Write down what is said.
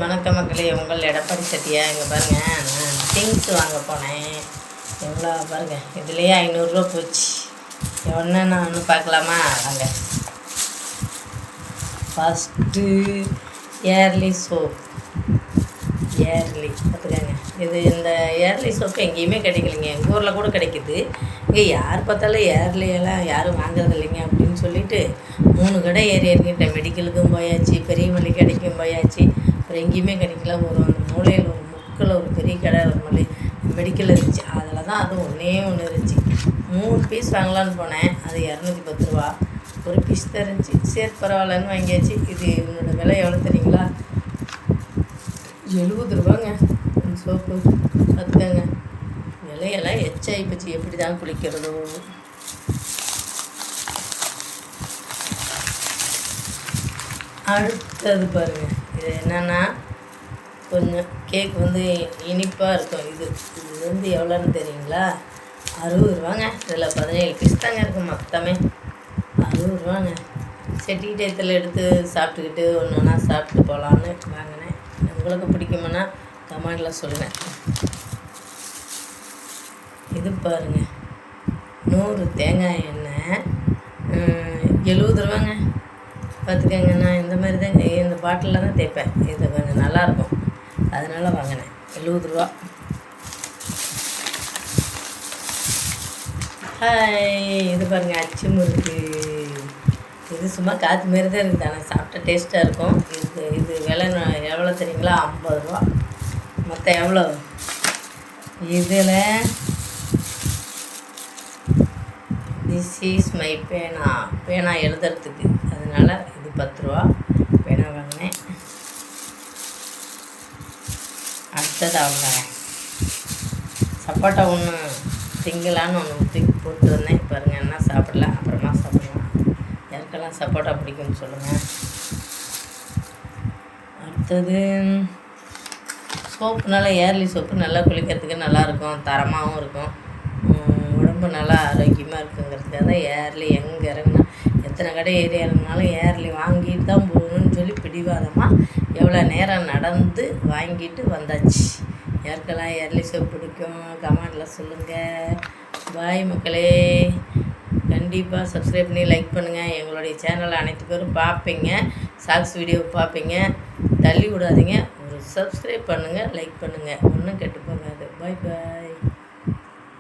வணக்கம் மக்களே. உங்கள் எடப்பாடி சட்டியா. இங்கே பாருங்கள், நான் திங்ஸ் வாங்க போனேன். எவ்வளோ பாருங்கள், இதுலேயே 500 போச்சு. எவ்வளோ நான் ஒன்று பார்க்கலாமா? வாங்க. First early soap. ஏர்லி பார்த்துக்கங்க. இந்த ஏர்லி சோப்பு எங்கேயுமே கிடைக்கலைங்க. எங்கள் ஊரில் கூட கிடைக்கிது. இங்கே யார் பார்த்தாலும் ஏர்லியெல்லாம் யாரும் வாங்குறது இல்லைங்க அப்படின்னு சொல்லிட்டு 3 கடை ஏறி இறங்கிட்டேன். மெடிக்கலுக்கும் போயாச்சு, பெரிய மல்லி கடைக்கும் போயாச்சு. அப்புறம் எங்கேயுமே கிடைக்கல. அந்த மூலையில் ஒரு முக்கில் ஒரு பெரிய கடை ஒரு மல்லி மெடிக்கல் இருந்துச்சு. அதில் தான் அது ஒன்றே இருந்துச்சு. 3 பீஸ் வாங்கலான்னு போனேன். அது 210 ரூபா. ஒரு பீஸ் தான் இருந்துச்சு. சரி பரவாயில்லன்னு வாங்கியாச்சு. இது என்னோட விலை எவ்வளோ தெரியுங்களா? 70 ரூபாங்க அந்த சோப்பு. பார்த்துக்கங்க, விலையெல்லாம் எச்சாகி போச்சு. எப்படி தான் குளிக்கிறதோ. அடுத்தது பாருங்கள், இது என்னென்னா கொஞ்சம் கேக் இனிப்பாக இருக்கும். இது எவ்வளோன்னு தெரியுங்களா? 60 ரூபாங்க. இதில் 17 பீஸ் தாங்க இருக்கும் மொத்தமே. 60 ரூபாங்க. செட்டி டயத்தில் எடுத்து சாப்பிட்டுக்கிட்டு ஒன்று சாப்பிட்டு போகலான்னு வாங்கினேன். உங்களுக்கு பிடிக்குமானா கமெண்டில் சொல்லுங்கள். இது பாருங்கள், 100 தேங்காய் எண்ணெய் 70 ரூபாங்க. பார்த்துக்கங்க, நான் இந்த மாதிரி தான் இந்த பாட்டிலில் தான் தேய்ப்பேன். இது கொஞ்சம் நல்லாயிருக்கும், அதனால் வாங்கினேன். 70 ரூபா. இது பாருங்கள், அச்சு முறுக்கு. இது சும்மா காற்று மாரி தான் இருக்குது, ஆனால் சாப்பிட்டா டேஸ்ட்டாக இருக்கும். இது விலை எவ்வளோ தெரியுங்களா? 50 ரூபா. மொத்தம் எவ்வளோ? இதில் திஸ் இஸ் மை பேனா எழுதுறதுக்கு, அதனால் இது 10 ரூபா பேனா வாங்கினேன். அடுத்தது அவங்க சப்போட்டா ஒன்று திங்கலான்னு ஒன்று தூக்கி போட்டு வந்தேன். பாருங்கள், என்ன சாப்பிடலாம், அப்புறமா சாப்பிடலாம். யாருக்கெல்லாம் சப்போட்டா பிடிக்கும்னு சொல்லுங்கள். அடுத்தது சோப்பு. நல்லா ஏர்லி சோப்பு, நல்லா குளிக்கிறதுக்கு நல்லாயிருக்கும், தரமாகவும் இருக்கும், உடம்பு நல்லா ஆரோக்கியமாக இருக்குங்கிறதுக்காக தான் ஏர்லி. எங்கே இறங்குனா எத்தனை கடை ஏறி இறங்கினாலும் ஏர்லி வாங்கிட்டு தான் போகணும்னு சொல்லி பிடிவாதமாக எவ்வளோ நேரம் நடந்து வாங்கிட்டு வந்தாச்சு. யாருக்கெல்லாம் ஏர்லி சோப் பிடிக்கும் கமெண்டில் சொல்லுங்கள். பாய் மக்களே. கண்டிப்பாக சப்ஸ்கிரைப் பண்ணி லைக் பண்ணுங்கள். எங்களுடைய சேனலை அனைத்து பேரும் பார்ப்பீங்க, ஷார்ட்ஸ் வீடியோ பார்ப்பீங்க. தள்ளி விடாதீங்க. ஒரு சப்ஸ்கிரைப் பண்ணுங்கள், லைக் பண்ணுங்கள். ஒன்றும் கெட்டு போகாது. பாய் பாய்.